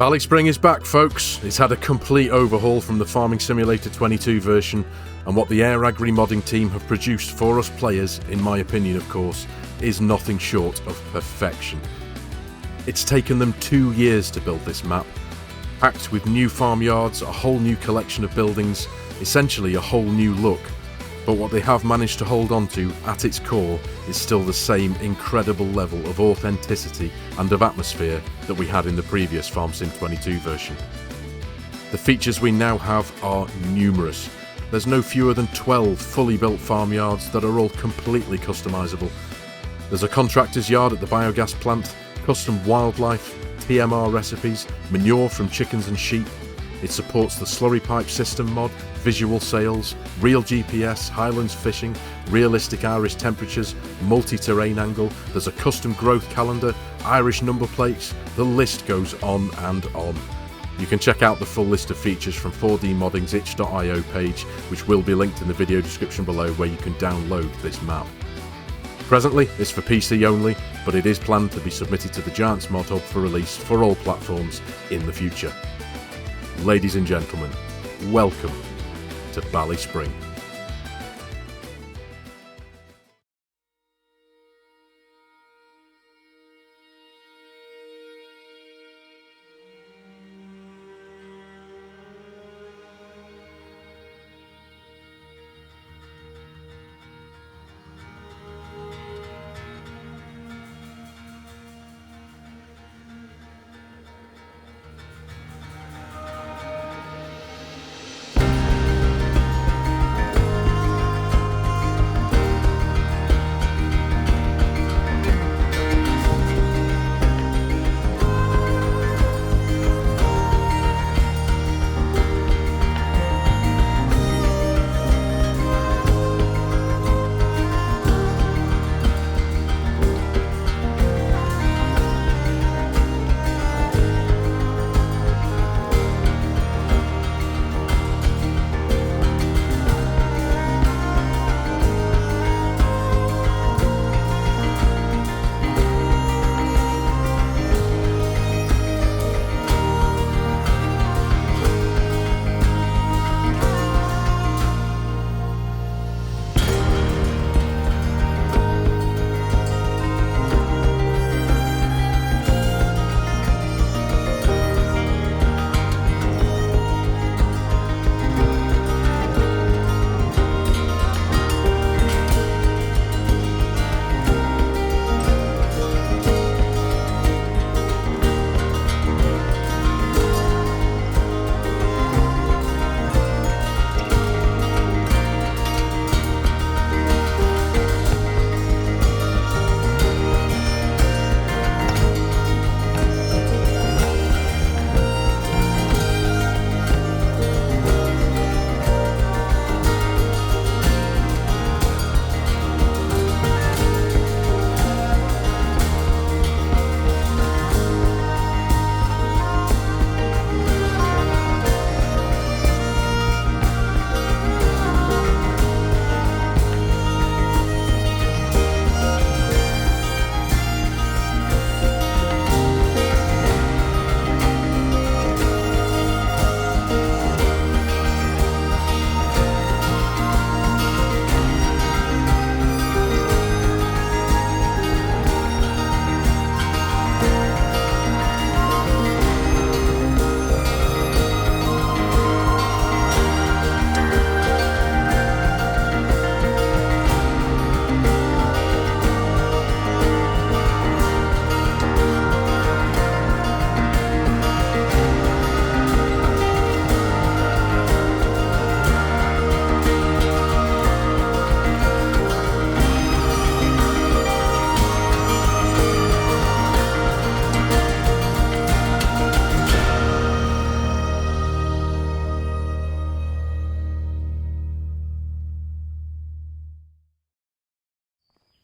BallySpring is back, folks. It's had a complete overhaul from the Farming Simulator 22 version, and what the Eire Agri Modding team have produced for us players, in my opinion of course, is nothing short of perfection. It's taken them 2 years to build this map, packed with new farmyards, a whole new collection of buildings, essentially a whole new look. But what they have managed to hold on to, at its core, is still the same incredible level of authenticity and of atmosphere that we had in the previous FarmSim 22 version. The features we now have are numerous. There's no fewer than 12 fully built farmyards that are all completely customisable. There's a contractor's yard at the biogas plant, custom wildlife, TMR recipes, manure from chickens and sheep. It supports the slurry pipe system mod, visual sales, real GPS, Highlands fishing, realistic Irish temperatures, multi-terrain angle, there's a custom growth calendar, Irish number plates, the list goes on and on. You can check out the full list of features from 4D Modding's itch.io page, which will be linked in the video description below, where you can download this map. Presently, it's for PC only, but it is planned to be submitted to the Giants Mod Hub for release for all platforms in the future. Ladies and gentlemen, welcome to BallySpring.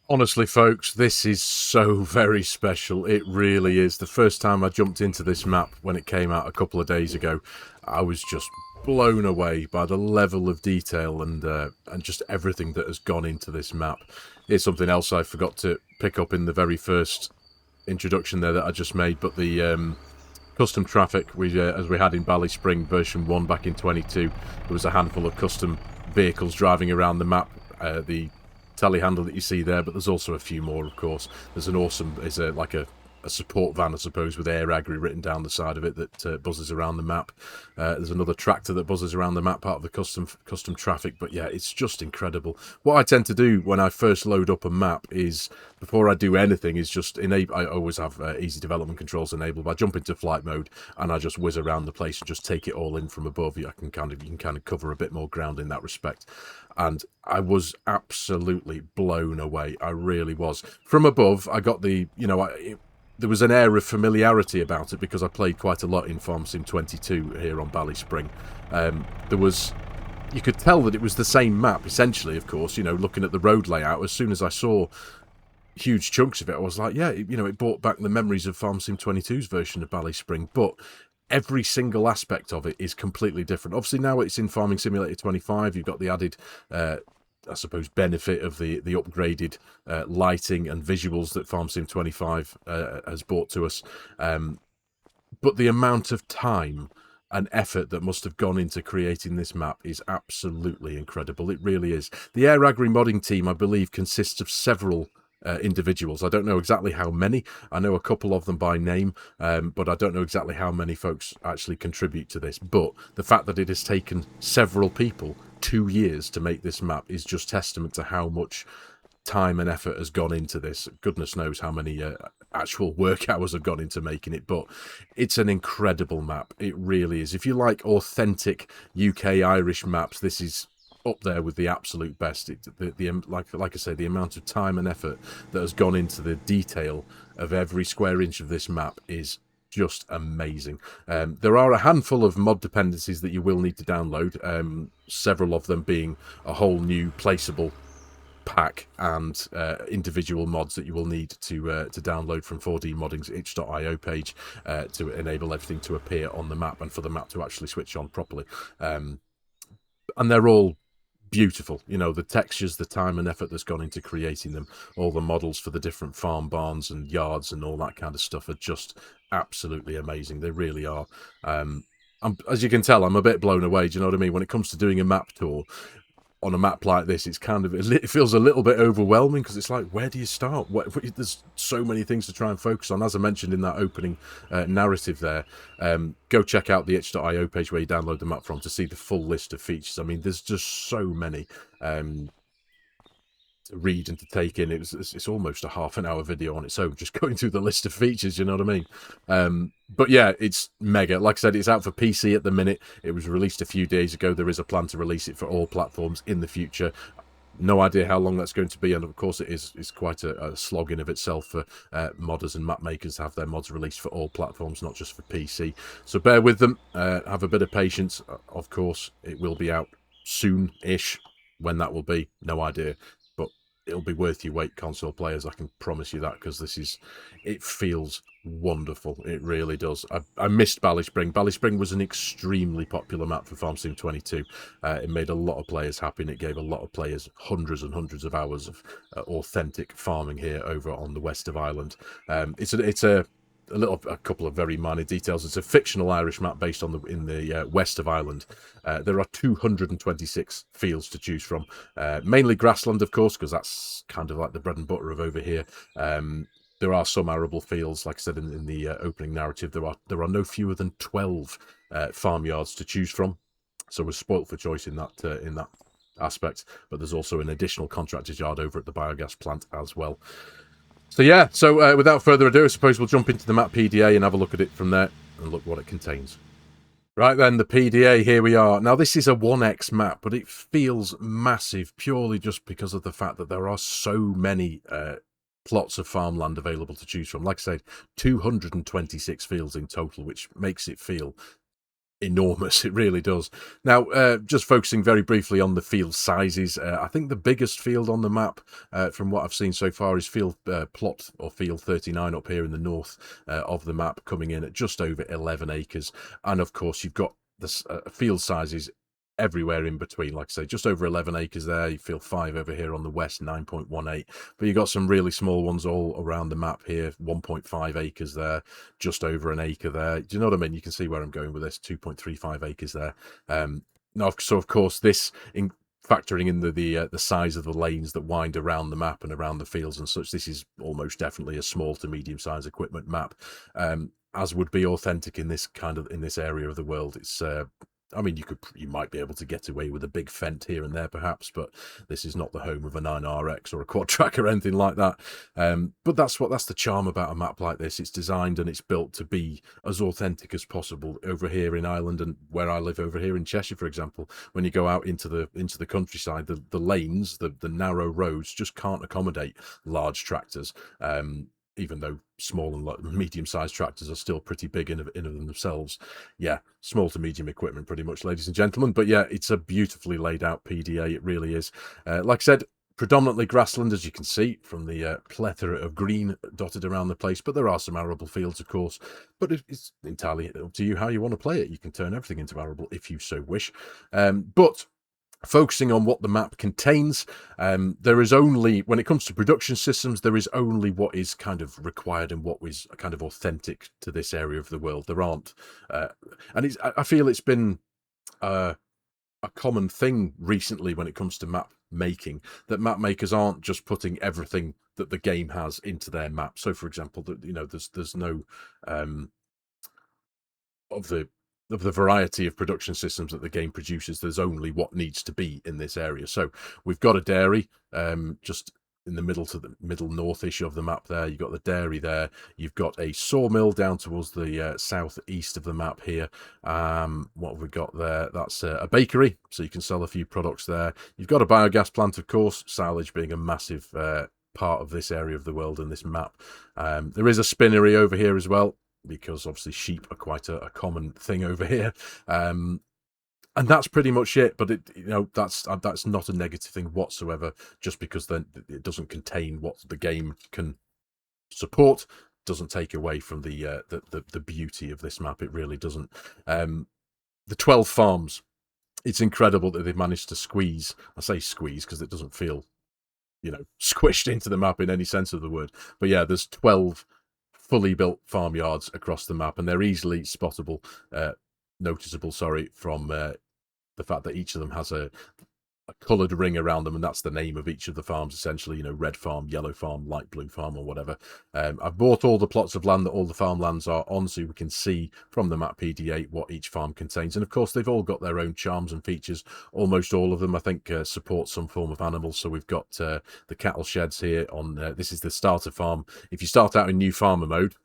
Honestly, folks, this is so very special. It really is. The first time I jumped into this map when it came out a couple of days ago, I was just blown away by the level of detail and just everything that has gone into this map. Here's something else I forgot to pick up in the very first introduction there that I just made, but the custom traffic. As we had in BallySpring version 1 back in 22, there was a handful of custom vehicles driving around the map. The telehandler that you see there, but there's also a few more, of course. There's an awesome, like a support van, I suppose, with Eire Agri written down the side of it that buzzes around the map. There's another tractor that buzzes around the map, part of the custom traffic. But yeah, it's just incredible. What I tend to do when I first load up a map is, before I do anything, is just enable. I always have easy development controls enabled. I jump into flight mode and I just whiz around the place and just take it all in from above. You can kind of cover a bit more ground in that respect. And I was absolutely blown away. I really was. From above, I got the, there was an air of familiarity about it because I played quite a lot in FARMERSIM 22 here on BallySpring. You could tell that it was the same map, essentially, of course, looking at the road layout. As soon as I saw huge chunks of it, I was like, yeah, it brought back the memories of FARMERSIM 22's version of BallySpring, but every single aspect of it is completely different. Obviously, now it's in Farming Simulator 25, you've got the added I suppose, benefit of the upgraded lighting and visuals that FARMERSIM 25 has brought to us. But the amount of time and effort that must have gone into creating this map is absolutely incredible. It really is. The Eire Agri Modding team, I believe, consists of several individuals. I don't know exactly how many. I know a couple of them by name, but I don't know exactly how many folks actually contribute to this. But the fact that it has taken several people 2 years to make this map is just testament to how much time and effort has gone into this. Goodness knows how many actual work hours have gone into making it, but it's an incredible map. It really is. If you like authentic UK Irish maps, this is up there with the absolute best. Like I say, the amount of time and effort that has gone into the detail of every square inch of this map is just amazing. There are a handful of mod dependencies that you will need to download, several of them being a whole new placeable pack and individual mods that you will need to download from 4D Modding's itch.io page to enable everything to appear on the map and for the map to actually switch on properly. And they're all beautiful. The textures, the time and effort that's gone into creating them, all the models for the different farm barns and yards and all that kind of stuff are just absolutely amazing. They really are. As you can tell, I'm a bit blown away. Do you know what I mean? When it comes to doing a map tour on a map like this, it feels a little bit overwhelming because it's like, where do you start? There's so many things to try and focus on. As I mentioned in that opening narrative there, go check out the itch.io page where you download the map from to see the full list of features. I mean, there's just so many to read and to take in. It's almost a half-an-hour video on its own, just going through the list of features, you know what I mean? But yeah, it's mega. Like I said, it's out for PC at the minute. It was released a few days ago. There is a plan to release it for all platforms in the future. No idea how long that's going to be, and of course it's quite a slog in of itself for modders and map makers to have their mods released for all platforms, not just for PC. So bear with them, have a bit of patience. Of course, it will be out soon-ish. When that will be, no idea. It'll be worth your wait, console players. I can promise you that, because it feels wonderful. It really does. I missed BallySpring. BallySpring was an extremely popular map for FARMERSIM 22. It made a lot of players happy, and it gave a lot of players hundreds and hundreds of hours of authentic farming here over on the west of Ireland. It's a couple of very minor details. It's a fictional Irish map based on in the west of Ireland. There are 226 fields to choose from, mainly grassland, of course, because that's kind of like the bread and butter of over here. There are some arable fields, like I said in the opening narrative. There are no fewer than 12 farmyards to choose from, so we're spoilt for choice in that aspect. But there's also an additional contractor's yard over at the biogas plant as well. So yeah, without further ado, I suppose we'll jump into the map PDA and have a look at it from there and look what it contains. Right then, the PDA, here we are. Now, this is a 1x map, but it feels massive purely just because of the fact that there are so many plots of farmland available to choose from. Like I said, 226 fields in total, which makes it feel enormous. It really does. Now, just focusing very briefly on the field sizes, I think the biggest field on the map from what I've seen so far is field plot or field 39 up here in the north of the map, coming in at just over 11 acres. And of course you've got the field sizes everywhere in between. Like I say, just over 11 acres there. You feel 5 over here on the west, 9.18. But you got some really small ones all around the map here. 1.5 acres there, just over an acre there. Do you know what I mean? You can see where I'm going with this. 2.35 acres there. Now, so of course, this factoring in the size of the lanes that wind around the map and around the fields and such, this is almost definitely a small to medium size equipment map, as would be authentic in this area of the world. It's I mean, you might be able to get away with a big Fent here and there, perhaps, but this is not the home of a 9RX or a quad track or anything like that. But that's the charm about a map like this. It's designed and it's built to be as authentic as possible. Over here in Ireland and where I live over here in Cheshire, for example, when you go out into the countryside, the lanes, the narrow roads just can't accommodate large tractors. Even though small and medium-sized tractors are still pretty big in of themselves. Yeah, small to medium equipment pretty much, ladies and gentlemen. But yeah, it's a beautifully laid out PDA. It really is. Like I said, predominantly grassland, as you can see from the plethora of green dotted around the place. But there are some arable fields, of course. But it's entirely up to you how you want to play it. You can turn everything into arable if you so wish. But focusing on what the map contains, there is only, when it comes to production systems, there is only what is kind of required and what is kind of authentic to this area of the world. There aren't, and I feel it's been a common thing recently when it comes to map making, that map makers aren't just putting everything that the game has into their map. So, for example, there's no of the variety of production systems that the game produces, there's only what needs to be in this area. So we've got a dairy just in the middle to the middle northish of the map there. You've got the dairy there. You've got a sawmill down towards the southeast of the map here. What have we got there? That's a bakery, so you can sell a few products there. You've got a biogas plant, of course, silage being a massive part of this area of the world and this map. There is a spinnery over here as well, because obviously sheep are quite a common thing over here. And that's pretty much it. But that's not a negative thing whatsoever, just because then it doesn't contain what the game can support, doesn't take away from the beauty of this map. It really doesn't. The 12 farms, it's incredible that they've managed to squeeze. I say squeeze because it doesn't feel, squished into the map in any sense of the word. But yeah, there's 12 fully built farmyards across the map, and they're easily noticeable, from the fact that each of them has a coloured ring around them, and that's the name of each of the farms, essentially, red farm, yellow farm, light blue farm, or whatever. I've bought all the plots of land that all the farmlands are on, so we can see from the map PDA what each farm contains. And of course, they've all got their own charms and features. Almost all of them, I think, support some form of animal. So we've got the cattle sheds here on this is the starter farm. If you start out in new farmer mode,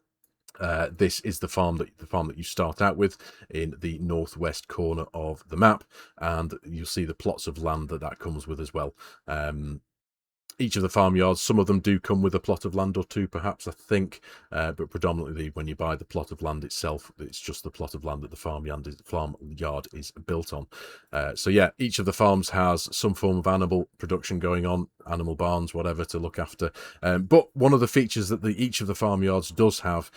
this is the farm that you start out with in the northwest corner of the map, and you'll see the plots of land that comes with as well. Each of the farmyards, some of them do come with a plot of land or two, perhaps, I think, but predominantly when you buy the plot of land itself, it's just the plot of land that the farmyard is built on. So yeah, each of the farms has some form of animal production going on, animal barns, whatever, to look after. But one of the features that each of the farmyards does have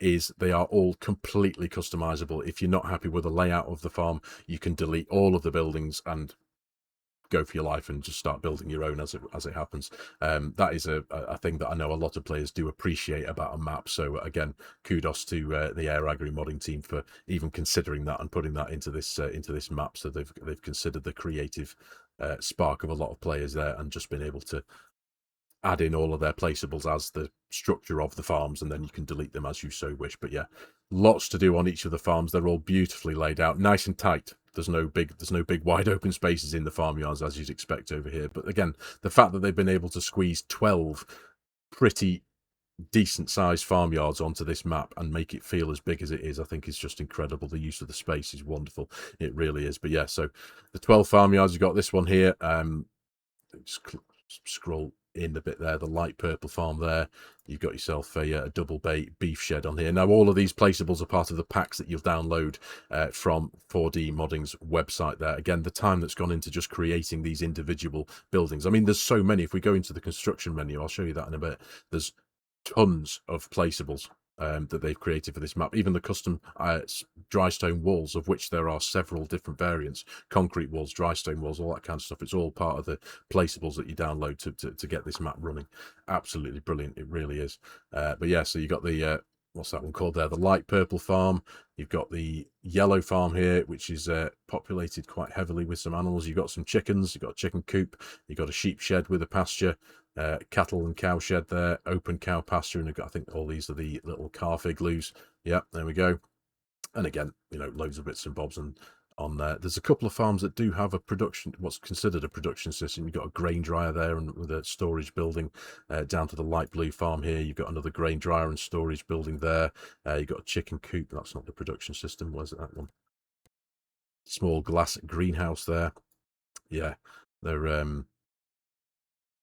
is they are all completely customizable. If you're not happy with the layout of the farm, you can delete all of the buildings and go for your life and just start building your own as it happens. That is a thing that I know a lot of players do appreciate about a map. So again, kudos to the Eire Agri Modding team for even considering that and putting that into this map. So they've considered the creative spark of a lot of players there and just been able to add in all of their placeables as the structure of the farms, and then you can delete them as you so wish. But yeah, lots to do on each of the farms. They're all beautifully laid out, nice and tight. There's no big wide open spaces in the farmyards as you'd expect over here. But again, the fact that they've been able to squeeze 12 pretty decent sized farmyards onto this map and make it feel as big as it is, I think is just incredible. The use of the space is wonderful. It really is. But yeah, so the 12 farmyards, you've got this one here. Just scroll in a bit there, the light purple farm there. You've got yourself a double bay beef shed on here. Now, all of these placeables are part of the packs that you'll download from 4D Modding's website there. Again, the time that's gone into just creating these individual buildings. I mean, there's so many. If we go into the construction menu, I'll show you that in a bit. There's tons of placeables that they've created for this map. Even the custom dry stone walls, of which there are several different variants, concrete walls, dry stone walls, all that kind of stuff. It's all part of the placeables that you download to get this map running. Absolutely brilliant, it really is. But yeah, so you got the what's that one called there? The light purple farm. You've got the yellow farm here, which is populated quite heavily with some animals. You've got some chickens, you've got a chicken coop, you've got a sheep shed with a pasture, cattle and cow shed there, open cow pasture, and you've got, I think all these are the little calf igloos. Yeah, there we go. And again, you know, loads of bits and bobs and on there. There's a couple of farms that do have a production, what's considered a production system. You've got a grain dryer there and with a storage building down to the light blue farm here. You've got another grain dryer and storage building there. You've got a chicken coop. That's not the production system. Was it that one? Small glass greenhouse there. Yeah, they're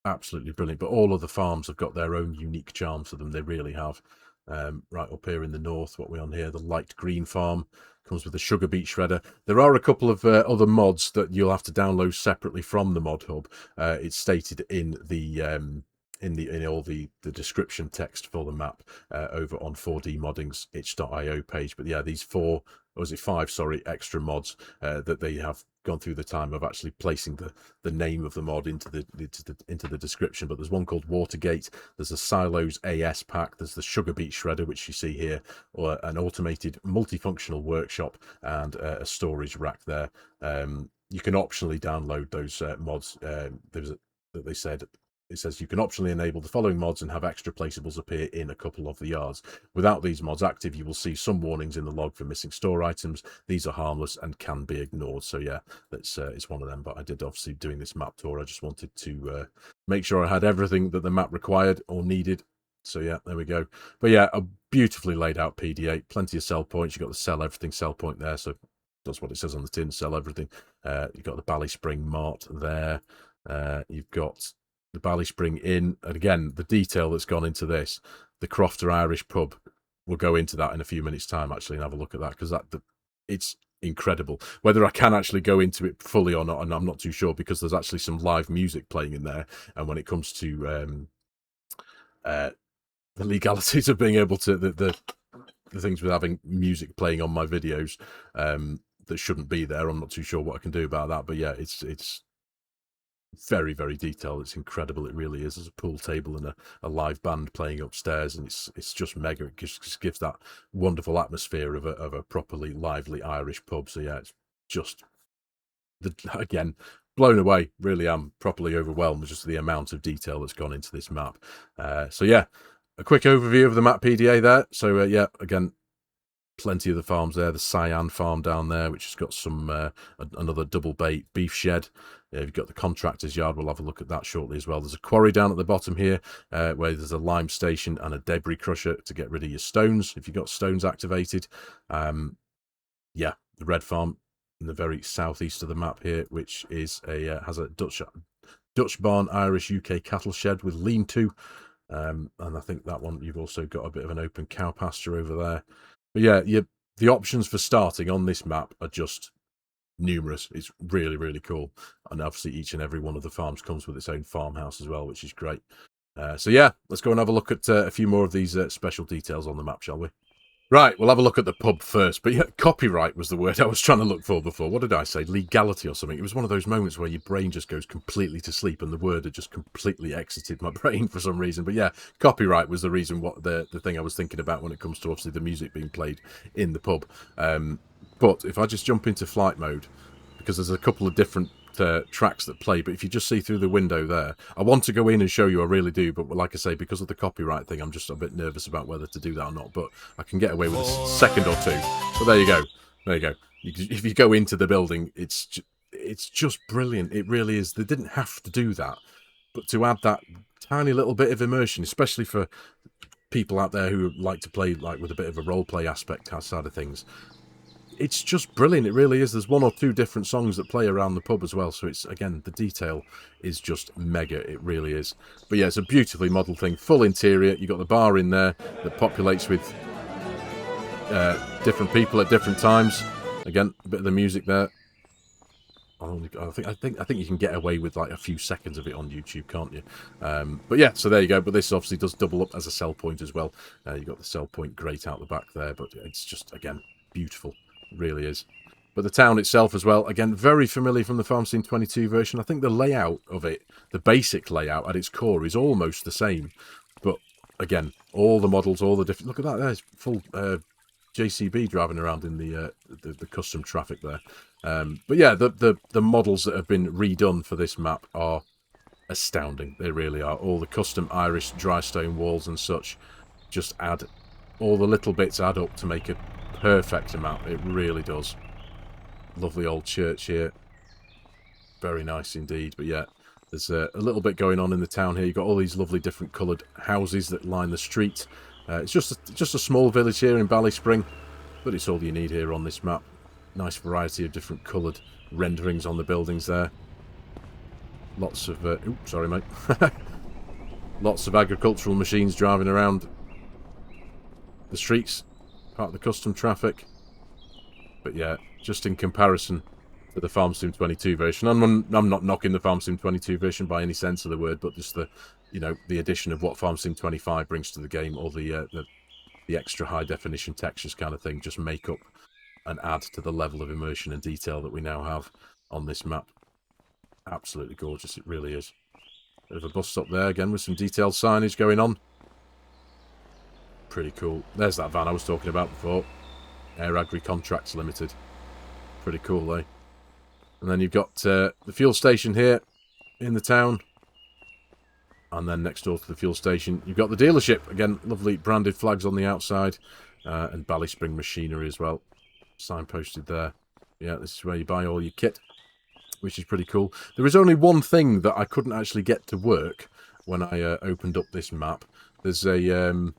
absolutely brilliant. But all of the farms have got their own unique charm to them. They really have. Right up here in the north, what we're on here, the light green farm comes with a sugar beet shredder. There are a couple of other mods that you'll have to download separately from the mod hub. It's stated in the all the description text for the map over on 4D Modding's itch.io page. But yeah, these four, or was it five, sorry, extra mods that they have gone through the time of actually placing the name of the mod into the description. But there's one called Watergate, there's a Silos AS pack, there's the Sugar Beet Shredder, which you see here, or an automated multifunctional workshop, and a storage rack there. You can optionally download those mods. They said, it says you can optionally enable the following mods and have extra placeables appear in a couple of the yards. Without these mods active, you will see some warnings in the log for missing store items. These are harmless and can be ignored. So yeah, that's it's one of them. But I did, obviously, doing this map tour, I just wanted to make sure I had everything that the map required or needed. So yeah, there we go. But yeah, a beautifully laid out PDA, plenty of sell points. You've got the sell everything sell point there, so that's what it says on the tin, sell everything. You've got the BallySpring mart there. You've got the BallySpring Inn, and again, the detail that's gone into this. The Crofter Irish pub, we'll go into that in a few minutes time actually and have a look at that, because it's incredible. Whether I can actually go into it fully or not, and I'm not too sure, because there's actually some live music playing in there, and when it comes to the legalities of being able to the things with having music playing on my videos that shouldn't be there, I'm not too sure what I can do about that. But yeah, it's very, very detailed. It's incredible. It really is. There's a pool table and a live band playing upstairs, and it's just mega. It just gives that wonderful atmosphere of a properly lively Irish pub. So yeah, it's just again, blown away. Really am properly overwhelmed with just the amount of detail that's gone into this map. So yeah, a quick overview of the map PDA there. So yeah, again, plenty of the farms there. The Cyan farm down there, which has got some another double bay beef shed. You've got the contractor's yard. We'll have a look at that shortly as well. There's a quarry down at the bottom here where there's a lime station and a debris crusher to get rid of your stones if you've got stones activated. Yeah, the red farm in the very southeast of the map here, which is has a Dutch barn Irish UK cattle shed with lean-to. And I think that one, you've also got a bit of an open cow pasture over there. But yeah, the options for starting on this map are just numerous. It's really, really cool. And obviously each and every one of the farms comes with its own farmhouse as well, which is great. So yeah, let's go and have a look at a few more of these special details on the map, shall we? Right, we'll have a look at the pub first. But yeah, copyright was the word I was trying to look for before. What did I say? Legality or something. It was one of those moments where your brain just goes completely to sleep and the word had just completely exited my brain for some reason. But yeah, copyright was the reason, what the thing I was thinking about when it comes to obviously the music being played in the pub. But if I just jump into flight mode, because there's a couple of different tracks that play, but if you just see through the window there, I want to go in and show you, I really do, but like I say, because of the copyright thing, I'm just a bit nervous about whether to do that or not, but I can get away with a second or two. But there you go, there you go. If you go into the building, it's just brilliant. It really is. They didn't have to do that, but to add that tiny little bit of immersion, especially for people out there who like to play like with a bit of a role play aspect side of things, it's just brilliant. It really is. There's one or two different songs that play around the pub as well. So it's, again, the detail is just mega. It really is. But yeah, it's a beautifully modelled thing. Full interior. You've got the bar in there that populates with different people at different times. Again, a bit of the music there I think you can get away with like a few seconds of it on YouTube, can't you? But yeah, so there you go. But this obviously does double up as a sell point as well. You've got the sell point grate out the back there, but it's just, again, beautiful. It really is. But the town itself as well, again, very familiar from the FARMERSIM 22 version. I think the layout of it, the basic layout at its core, is almost the same. But again, all the models, all the different... Look at that, there's full JCB driving around in the custom traffic there. But yeah, the models that have been redone for this map are astounding. They really are. All the custom Irish dry stone walls and such just add... All the little bits add up to make a perfect map. It really does. Lovely old church here. Very nice indeed. But yeah, there's a little bit going on in the town here. You've got all these lovely different coloured houses that line the street. It's just a small village here in BallySpring, but it's all you need here on this map. Nice variety of different coloured renderings on the buildings there. Lots of... oops, sorry, mate. Lots of agricultural machines driving around the streets. Part of the custom traffic. But yeah, just in comparison to the FARMERSIM 22 version, I'm not knocking the FARMERSIM 22 version by any sense of the word, but just the, you know, the addition of what FARMERSIM 25 brings to the game, or the extra high definition textures kind of thing, just make up and add to the level of immersion and detail that we now have on this map. Absolutely gorgeous, it really is. Bit of a bus stop there again with some detailed signage going on. Pretty cool. There's that van I was talking about before. Eire Agri Contracts Limited. Pretty cool, eh? And then you've got the fuel station here in the town. And then next door to the fuel station, you've got the dealership. Again, lovely branded flags on the outside. And BallySpring machinery as well. Signposted there. Yeah, this is where you buy all your kit, which is pretty cool. There is only one thing that I couldn't actually get to work when I opened up this map. There's a...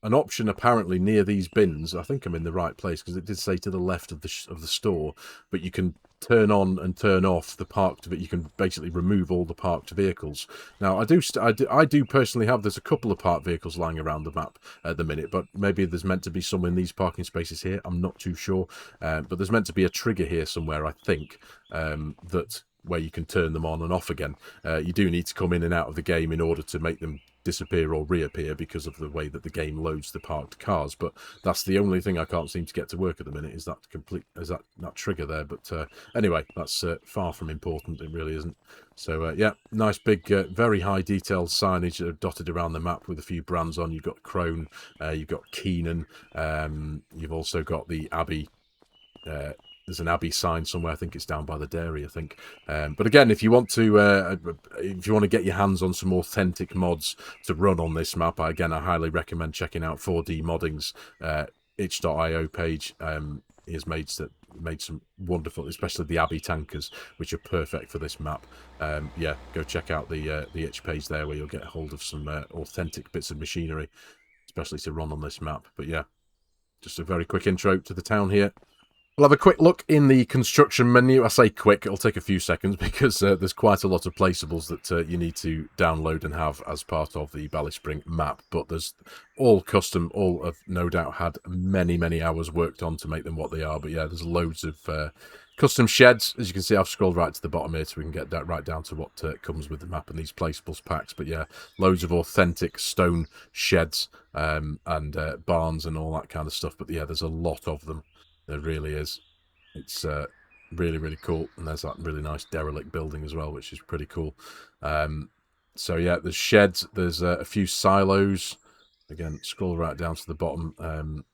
an option apparently near these bins. I think I'm in the right place because it did say to the left of the store, but you can turn on and turn off the parked. You can basically remove all the parked vehicles. Now I do personally have. There's a couple of parked vehicles lying around the map at the minute, but maybe there's meant to be some in these parking spaces here. I'm not too sure, but there's meant to be a trigger here somewhere. I think that where you can turn them on and off again. You do need to come in and out of the game in order to make them disappear or reappear because of the way that the game loads the parked cars. But that's the only thing I can't seem to get to work at the minute, is that that trigger there. But anyway, that's far from important. It really isn't. So yeah, nice big very high detailed signage dotted around the map with a few brands on. You've got Crone, you've got Keenan, you've also got the Abbey. There's an Abbey sign somewhere. I think it's down by the dairy, I think. But again, if you want to get your hands on some authentic mods to run on this map, I highly recommend checking out 4D Modding's itch.io page. He has made some wonderful, especially the Abbey tankers, which are perfect for this map. Yeah, go check out the itch page there, where you'll get hold of some authentic bits of machinery, especially to run on this map. But yeah, just a very quick intro to the town here. We'll have a quick look in the construction menu. I say quick, it'll take a few seconds because there's quite a lot of placeables that you need to download and have as part of the BallySpring map. But there's all custom, all have no doubt had many, many hours worked on to make them what they are. But yeah, there's loads of custom sheds. As you can see, I've scrolled right to the bottom here so we can get that right down to what comes with the map and these placeables packs. But yeah, loads of authentic stone sheds and barns and all that kind of stuff. But yeah, there's a lot of them. There really is. It's really, really cool. And there's that really nice derelict building as well, which is pretty cool. So yeah, there's sheds. There's a few silos. Again, scroll right down to the bottom.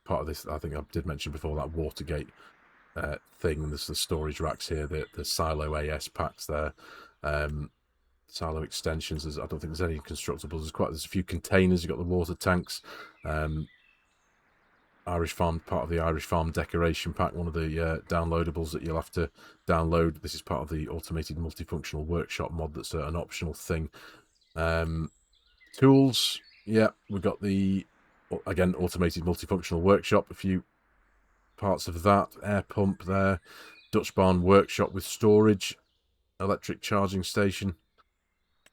Part of this, I think I did mention before, that Watergate thing. And there's the storage racks here, the silo AS packs there. Silo extensions. I don't think there's any constructibles. There's a few containers. You've got the water tanks. Irish Farm, part of the Irish Farm decoration pack, one of the downloadables that you'll have to download. This is part of the automated multifunctional workshop mod that's an optional thing. Tools, yeah, we've got the, again, automated multifunctional workshop, a few parts of that. Air pump there, Dutch barn workshop with storage, electric charging station.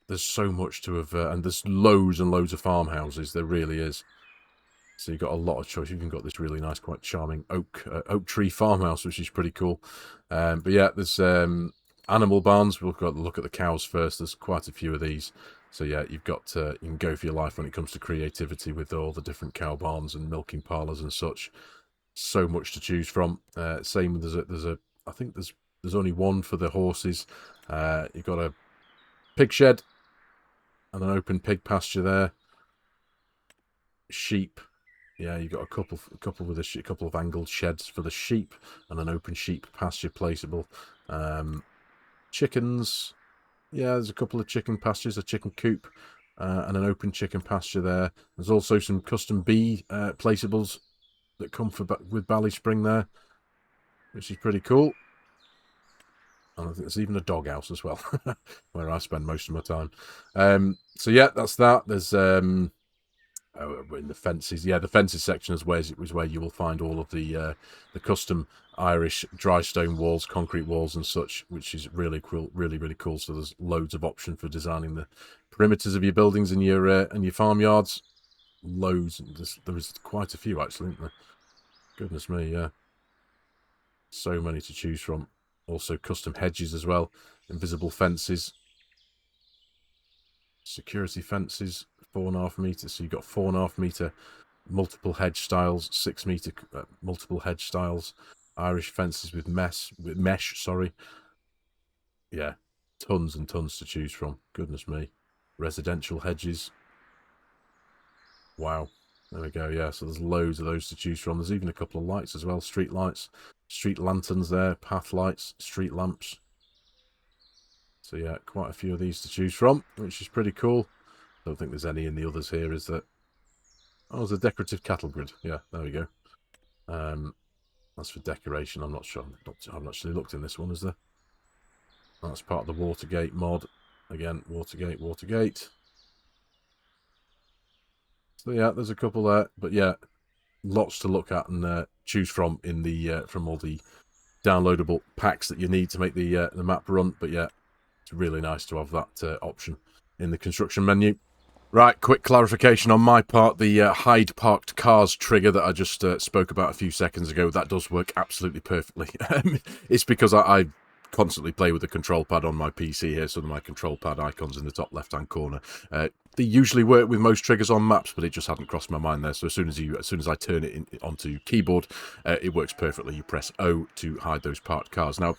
There's so much to have, and there's loads and loads of farmhouses, there really is. So you've got a lot of choice. You've even got this really nice, quite charming oak tree farmhouse, which is pretty cool. But yeah, there's animal barns. We've got to look at the cows first. There's quite a few of these. So yeah, you've got you can go for your life when it comes to creativity with all the different cow barns and milking parlours and such. So much to choose from. Same, I think there's only one for the horses. You've got a pig shed and an open pig pasture there. Sheep. Yeah, you've got a couple with a couple of angled sheds for the sheep and an open sheep pasture placeable. Chickens. Yeah, there's a couple of chicken pastures, a chicken coop, and an open chicken pasture there. There's also some custom bee placeables that come with BallySpring there, which is pretty cool. And I think there's even a doghouse as well, where I spend most of my time. So yeah, that's that. There's in the fences, yeah, the fences section is where you will find all of the custom Irish dry stone walls, concrete walls, and such, which is really cool, really cool. So there's loads of option for designing the perimeters of your buildings and your farmyards. Loads. There is quite a few actually, isn't there? Goodness me, yeah. So many to choose from. Also custom hedges as well, invisible fences, security fences. 4.5 meters, so you've got 4.5 meter multiple hedge styles, 6 meter multiple hedge styles, Irish fences with mesh, sorry. Yeah, tons and tons to choose from. Goodness me. Residential hedges. Wow. There we go, yeah, so there's loads of those to choose from. There's even a couple of lights as well, street lights, street lanterns there, path lights, street lamps. So yeah, quite a few of these to choose from, which is pretty cool. Don't think there's any in the others here, is that? Oh, there's a decorative cattle grid. Yeah, there we go. That's for decoration. I'm not sure. I haven't actually looked in this one, is there? That's part of the Watergate mod. Again, Watergate. So yeah, there's a couple there, but yeah, lots to look at and choose from in the from all the downloadable packs that you need to make the map run. But yeah, it's really nice to have that option in the construction menu. Right, quick clarification on my part. The hide parked cars trigger that I just spoke about a few seconds ago, that does work absolutely perfectly. It's because I constantly play with the control pad on my PC here, so my control pad icons in the top left-hand corner. They usually work with most triggers on maps, but it just hadn't crossed my mind there. So as soon as I turn it onto keyboard, it works perfectly. You press O to hide those parked cars. Now,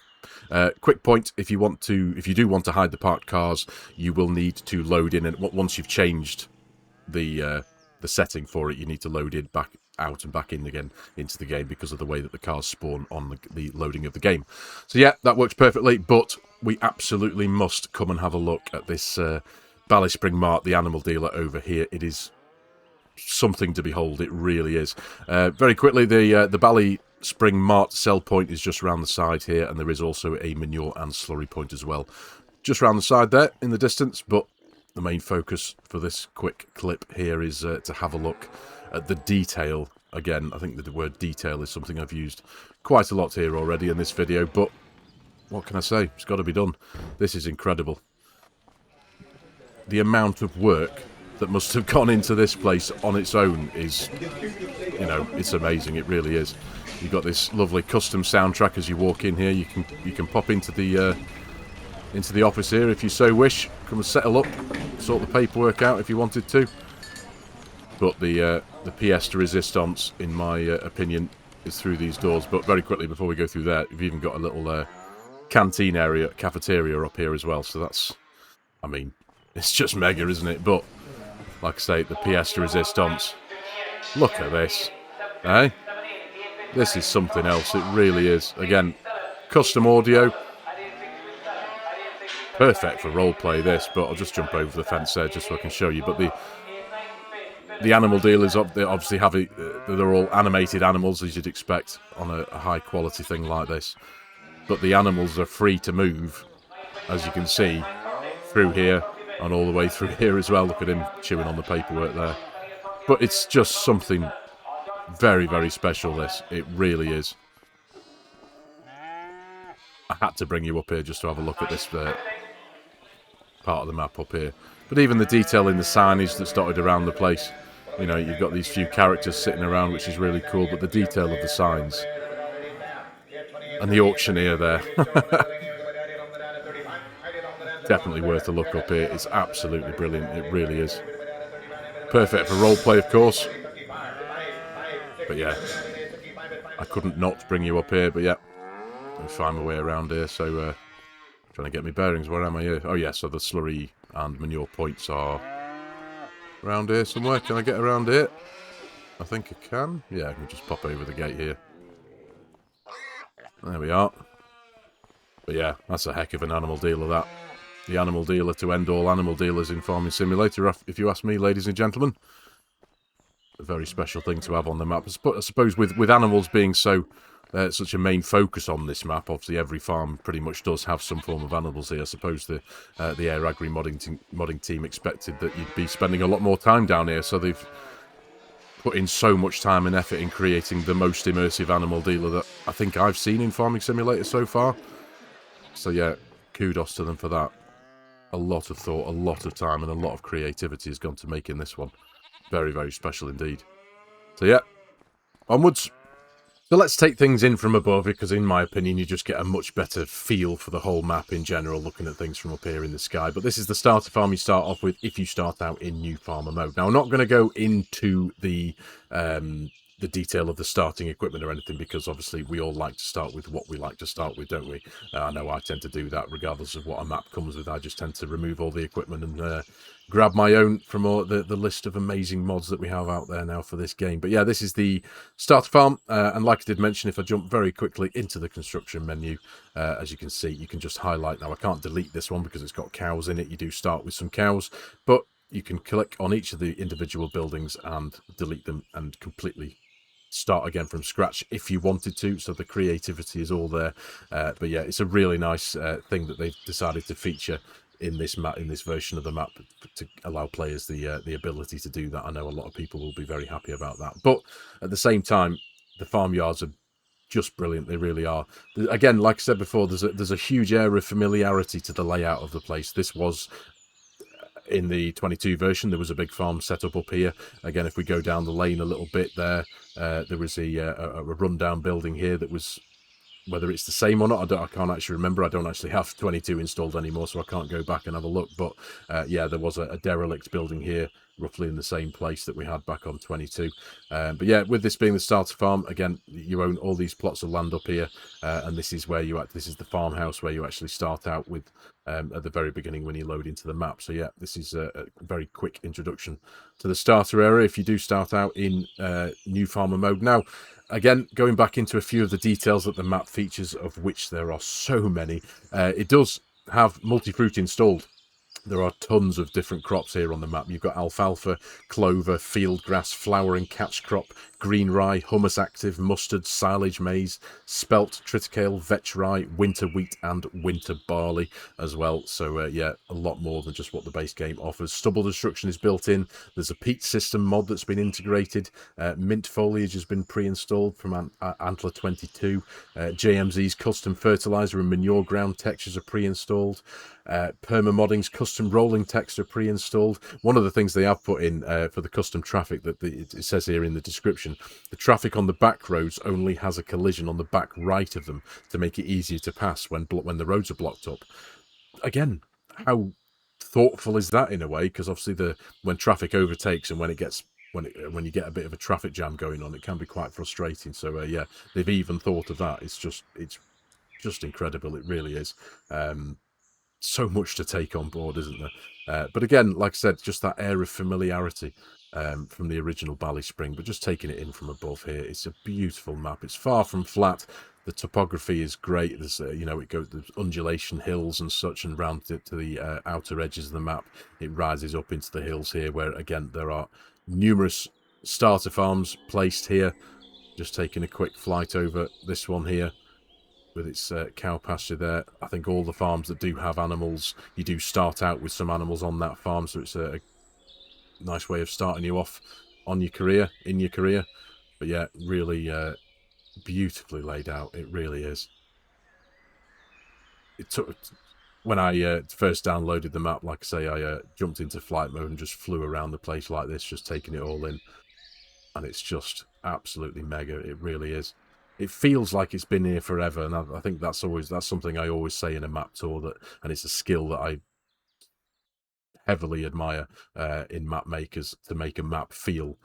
quick point: if you do want to hide the parked cars, you will need to load in, and once you've changed the setting for it, you need to load in back out and back in again into the game because of the way that the cars spawn on the loading of the game. So yeah, that works perfectly, but we absolutely must come and have a look at this BallySpring Mart, the animal dealer over here. It is something to behold. It really is. Very quickly, the BallySpring Mart sell point is just around the side here, and there is also a manure and slurry point as well, just around the side there in the distance. But the main focus for this quick clip here is to have a look at the detail. Again, I think that the word detail is something I've used quite a lot here already in this video, but what can I say? It's got to be done. This is incredible. The amount of work that must have gone into this place on its own is, you know, it's amazing. It really is. You've got this lovely custom soundtrack as you walk in here. You can pop into the office here if you so wish. Come and settle up, sort the paperwork out if you wanted to. But the pièce de résistance, in my opinion, is through these doors. But very quickly, before we go through there, you've even got a little canteen area, cafeteria up here as well. So that's, I mean, it's just mega, isn't it? But like I say, the pièce de résistance. Look at this, eh? This is something else. It really is. Again, custom audio. Perfect for roleplay, this, but I'll just jump over the fence there just so I can show you. But the animal dealers, they obviously have it, they're all animated animals, as you'd expect on a high quality thing like this. But the animals are free to move, as you can see, through here and all the way through here as well. Look at him chewing on the paperwork there. But it's just something very, very special, this. It really is. I had to bring you up here just to have a look at this part of the map up here. But even the detail in the signage that's dotted around the place You know, you've got these few characters sitting around, which is really cool, but the detail of the signs and the auctioneer there. Definitely worth a look up here. It's absolutely brilliant. It really is. Perfect for roleplay, of course. But yeah, I couldn't not bring you up here, but yeah, I'll find my way around here. So, trying to get my bearings. Where am I here? Oh, yeah, so the slurry and manure points are around here somewhere. Can I get around here? I think I can. Yeah, I can just pop over the gate here. There we are. But yeah, that's a heck of an animal dealer, that. The animal dealer to end all animal dealers in Farming Simulator, if you ask me, ladies and gentlemen. A very special thing to have on the map. I suppose with animals being so such a main focus on this map, obviously every farm pretty much does have some form of animals here. I suppose the Eire Agri modding team expected that you'd be spending a lot more time down here, so they've put in so much time and effort in creating the most immersive animal dealer that I think I've seen in Farming Simulator so far. So yeah, kudos to them for that. A lot of thought, a lot of time, and a lot of creativity has gone to making this one. Very, very special indeed. So yeah, onwards. So let's take things in from above, because in my opinion you just get a much better feel for the whole map in general looking at things from up here in the sky. But this is the starter farm you start off with if you start out in new farmer mode. Now I'm not going to go into the detail of the starting equipment or anything, because obviously we all like to start with what we like to start with, don't we? I know I tend to do that regardless of what a map comes with. I just tend to remove all the equipment and grab my own from the list of amazing mods that we have out there now for this game. But yeah, this is the starter farm, and like I did mention, if I jump very quickly into the construction menu, as you can see, you can just highlight. Now I can't delete this one because it's got cows in it. You do start with some cows, but you can click on each of the individual buildings and delete them and completely start again from scratch if you wanted to. So the creativity is all there. But yeah, it's a really nice thing that they've decided to feature in this map, in this version of the map, to allow players the ability to do that. I know a lot of people will be very happy about that. But at the same time, the farmyards are just brilliant. They really are. Again, like I said before, there's a huge air of familiarity to the layout of the place. This was in the 22 version. There was a big farm set up here. Again, if we go down the lane a little bit there, there was a rundown building here that was, whether it's the same or not, I can't actually remember. I don't actually have 22 installed anymore, so I can't go back and have a look. But yeah, there was a derelict building here, roughly in the same place that we had back on 22. But yeah, with this being the starter farm, again, you own all these plots of land up here, and this is where this is the farmhouse where you actually start out with at the very beginning when you load into the map. So yeah, this is a very quick introduction to the starter area if you do start out in new farmer mode. Now, again, going back into a few of the details that the map features, of which there are so many, it does have multi-fruit installed. There are tons of different crops here on the map. You've got alfalfa, clover, field grass, flowering catch crop, green rye, hummus active, mustard, silage maize, spelt, triticale, vetch rye, winter wheat, and winter barley as well. So yeah, a lot more than just what the base game offers. Stubble destruction is built in. There's a peat system mod that's been integrated. Mint foliage has been pre-installed from Antler 22. JMZ's custom fertilizer and manure ground textures are pre-installed. Perma-Modding's custom rolling text are pre-installed. One of the things they have put in for the custom traffic, that it says here in the description, the traffic on the back roads only has a collision on the back right of them to make it easier to pass when the roads are blocked up. Again, how thoughtful is that in a way? Because obviously when traffic overtakes and when you get a bit of a traffic jam going on, it can be quite frustrating. So yeah, they've even thought of that. It's just incredible. It really is. So much to take on board, isn't there? But again, like I said, just that air of familiarity from the original BallySpring, but just taking it in from above here. It's a beautiful map. It's far from flat. The topography is great. There's, there's undulation hills and such, and round to the outer edges of the map, it rises up into the hills here, where again there are numerous starter farms placed here. Just taking a quick flight over this one here, with its cow pasture there. I think all the farms that do have animals, you do start out with some animals on that farm, so it's a nice way of starting you off on your career, in your career. But yeah, really beautifully laid out. It really is. when I first downloaded the map, like I say, I jumped into flight mode and just flew around the place like this, just taking it all in. And it's just absolutely mega. It really is. It feels like it's been here forever, and I think that's something I always say in a map tour, and it's a skill that I heavily admire in map makers, to make a map feel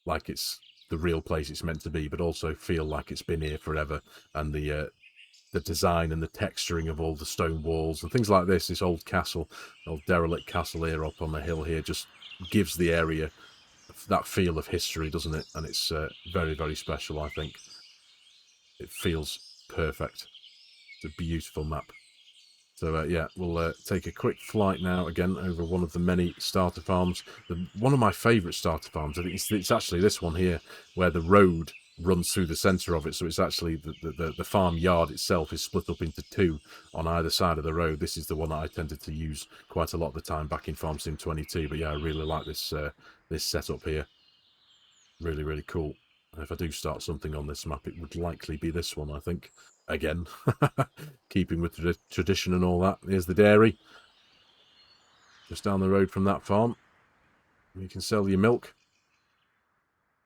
like it's the real place it's meant to be, but also feel like it's been here forever. And the design and the texturing of all the stone walls and things like this old castle, old derelict castle here up on the hill here, just gives the area that feel of history, doesn't it? And it's very, very special, I think. It feels perfect. It's a beautiful map. So yeah, we'll take a quick flight now again over one of the many starter farms. One of my favourite starter farms, I think it's actually this one here, where the road runs through the centre of it. So it's actually the farm yard itself is split up into two on either side of the road. This is the one that I tended to use quite a lot of the time back in FARMERSIM 22. But yeah, I really like this this setup here. Really, really cool. And if I do start something on this map, it would likely be this one, I think. Again, keeping with the tradition and all that. Here's the dairy. Just down the road from that farm. You can sell your milk.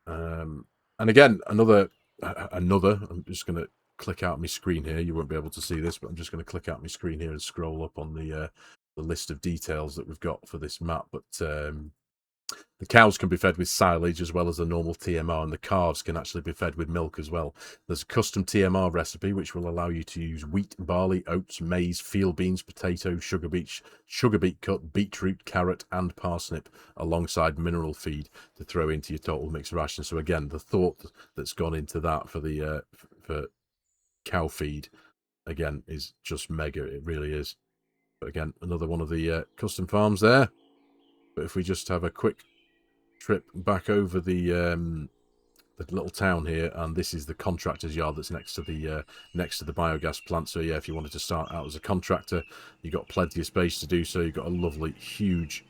And again, another, I'm just going to click out my screen here. You won't be able to see this, but I'm just going to click out my screen here and scroll up on the list of details that we've got for this map. But the cows can be fed with silage as well as a normal TMR, and the calves can actually be fed with milk as well. There's a custom TMR recipe which will allow you to use wheat, barley, oats, maize, field beans, potatoes, sugar beet cut, beetroot, carrot and parsnip alongside mineral feed to throw into your total mixed ration. So again, the thought that's gone into that for the for cow feed, again, is just mega. It really is. But again, another one of the custom farms there. But if we just have a quick trip back over the little town here, and this is the contractor's yard that's next to the biogas plant. So yeah, if you wanted to start out as a contractor, you've got plenty of space to do so. You've got a lovely huge,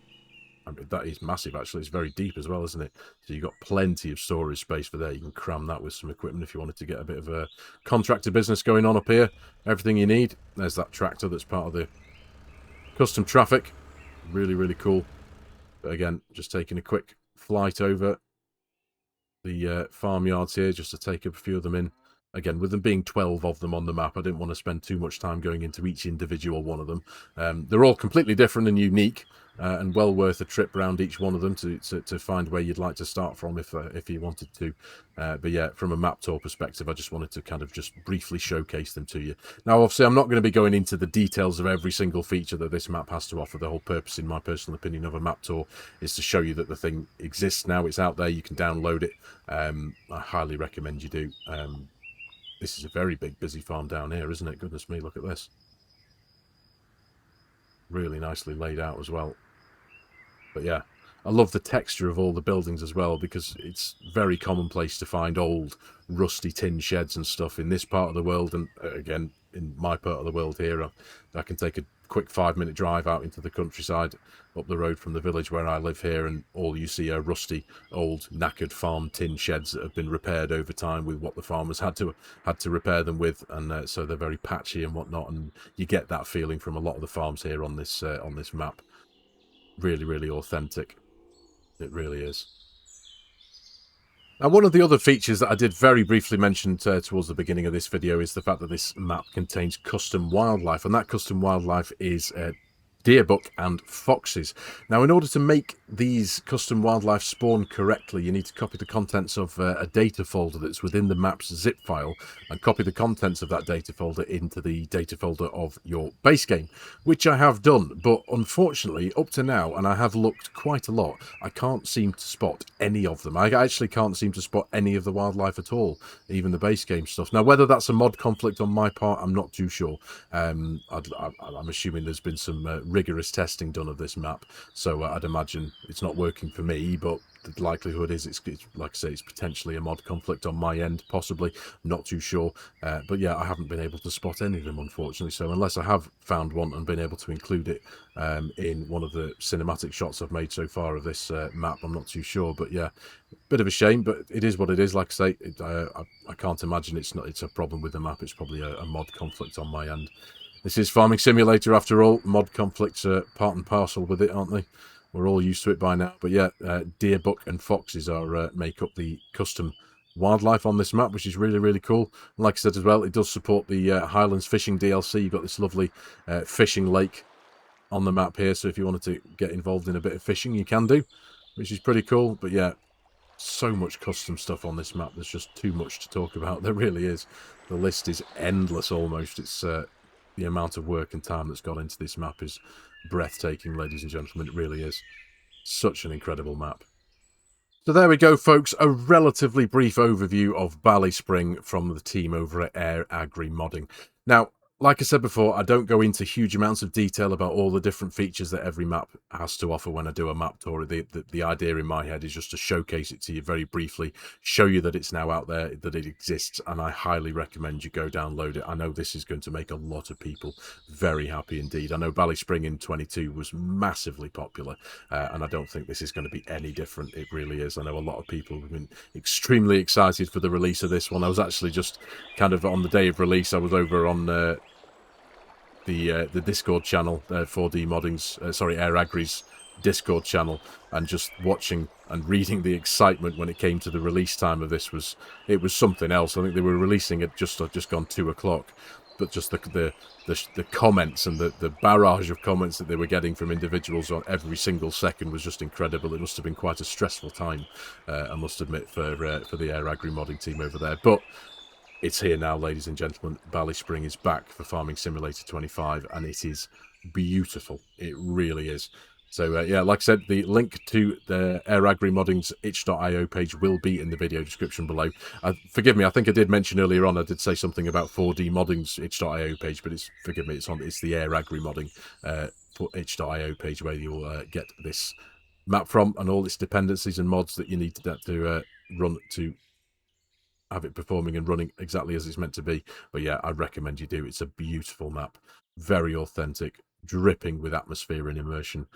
I mean, that is massive actually. It's very deep as well, isn't it? So you've got plenty of storage space for there. You can cram that with some equipment if you wanted to get a bit of a contractor business going on up here. Everything you need. There's that tractor that's part of the custom traffic. Really, really cool. But again, just taking a quick flight over the farmyards here just to take a few of them in. Again, with them being 12 of them on the map, I didn't want to spend too much time going into each individual one of them. They're all completely different and unique, and well worth a trip around each one of them to find where you'd like to start from if you wanted to. But yeah, from a map tour perspective, I just wanted to kind of just briefly showcase them to you. Now, obviously, I'm not going to be going into the details of every single feature that this map has to offer. The whole purpose, in my personal opinion, of a map tour is to show you that the thing exists now. It's out there. You can download it. I highly recommend you do. This is a very big, busy farm down here, isn't it? Goodness me, look at this. Really nicely laid out as well. But yeah, I love the texture of all the buildings as well, because it's very commonplace to find old, rusty tin sheds and stuff in this part of the world. And again, in my part of the world here, I can take a quick 5-minute drive out into the countryside up the road from the village where I live here, and all you see are rusty, old, knackered farm tin sheds that have been repaired over time with what the farmers had to repair them with, and so they're very patchy and whatnot. And you get that feeling from a lot of the farms here on this map. Really, really authentic. It really is. Now, one of the other features that I did very briefly mention towards the beginning of this video is the fact that this map contains custom wildlife, and that custom wildlife is deer buck and foxes. Now, in order to make these custom wildlife spawn correctly, you need to copy the contents of a data folder that's within the map's zip file, and copy the contents of that data folder into the data folder of your base game, which I have done. But unfortunately, up to now, and I have looked quite a lot, I can't seem to spot any of them. I actually can't seem to spot any of the wildlife at all, even the base game stuff. Now, whether that's a mod conflict on my part, I'm not too sure. I'm assuming there's been some rigorous testing done of this map, so I'd imagine it's not working for me, but the likelihood is it's like I say, it's potentially a mod conflict on my end, possibly. I'm not too sure, but yeah, I haven't been able to spot any of them, unfortunately. So unless I have found one and been able to include it in one of the cinematic shots I've made so far of this map, I'm not too sure. But yeah, bit of a shame, but it is what it is. Like I say, I can't imagine it's a problem with the map. It's probably a mod conflict on my end. This is Farming Simulator after all. Mod conflicts are part and parcel with it, aren't they? We're all used to it by now. But yeah, deer, buck and foxes are make up the custom wildlife on this map, which is really, really cool. And like I said as well, it does support the Highlands Fishing DLC. You've got this lovely fishing lake on the map here. So if you wanted to get involved in a bit of fishing, you can do, which is pretty cool. But yeah, so much custom stuff on this map. There's just too much to talk about. There really is. The list is endless almost. It's the amount of work and time that's gone into this map is breathtaking, ladies and gentlemen. It really is. Such an incredible map. So there we go, folks. A relatively brief overview of BallySpring from the team over at Eire Agri Modding. Now, like I said before, I don't go into huge amounts of detail about all the different features that every map has to offer when I do a map tour. The idea in my head is just to showcase it to you very briefly, show you that it's now out there, that it exists, and I highly recommend you go download it. I know this is going to make a lot of people very happy indeed. I know BallySpring in 22 was massively popular, and I don't think this is going to be any different. It really is. I know a lot of people have been extremely excited for the release of this one. I was actually just kind of on the day of release, I was over on the Discord channel, 4D Modding's, Eire Agri's Discord channel, and just watching and reading the excitement when it came to the release time of this was something else. I think they were releasing it just gone 2 o'clock, but just the comments and the barrage of comments that they were getting from individuals on every single second was just incredible. It must have been quite a stressful time, I must admit, for the Eire Agri Modding team over there, but it's here now, ladies and gentlemen. BallySpring is back for Farming Simulator 25, and it is beautiful. It really is. So, yeah, like I said, the link to the Eire Agri Modding's itch.io page will be in the video description below. Forgive me, I think I did mention earlier on, I did say something about 4D Modding's itch.io page, but it's the Eire Agri Modding itch.io page where you'll get this map from and all its dependencies and mods that you need to run to have it performing and running exactly as it's meant to be. But yeah, I recommend you do. It's a beautiful map, very authentic, dripping with atmosphere and immersion.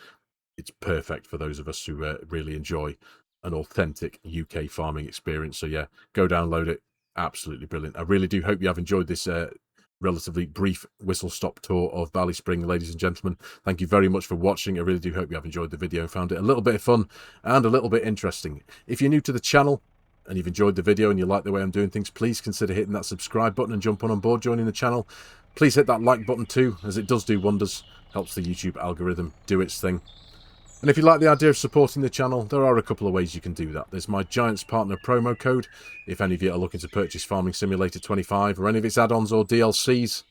It's perfect for those of us who really enjoy an authentic UK farming experience. So yeah, go download it. Absolutely brilliant. I really do hope you have enjoyed this relatively brief whistle-stop tour of BallySpring, ladies and gentlemen. Thank you very much for watching. I really do hope you have enjoyed the video and found it a little bit of fun and a little bit interesting. If you're new to the channel and you've enjoyed the video and you like the way I'm doing things, please consider hitting that subscribe button and jump on board joining the channel. Please hit that like button too, as it does do wonders. Helps the YouTube algorithm do its thing. And if you like the idea of supporting the channel, there are a couple of ways you can do that. There's my Giants Partner promo code, if any of you are looking to purchase Farming Simulator 25 or any of its add-ons or DLCs.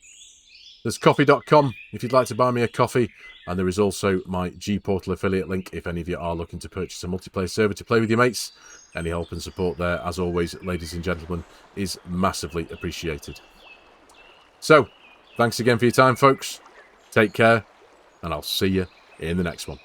There's coffee.com if you'd like to buy me a coffee. And there is also my G-Portal affiliate link if any of you are looking to purchase a multiplayer server to play with your mates. Any help and support there, as always, ladies and gentlemen, is massively appreciated. So, thanks again for your time, folks. Take care, and I'll see you in the next one.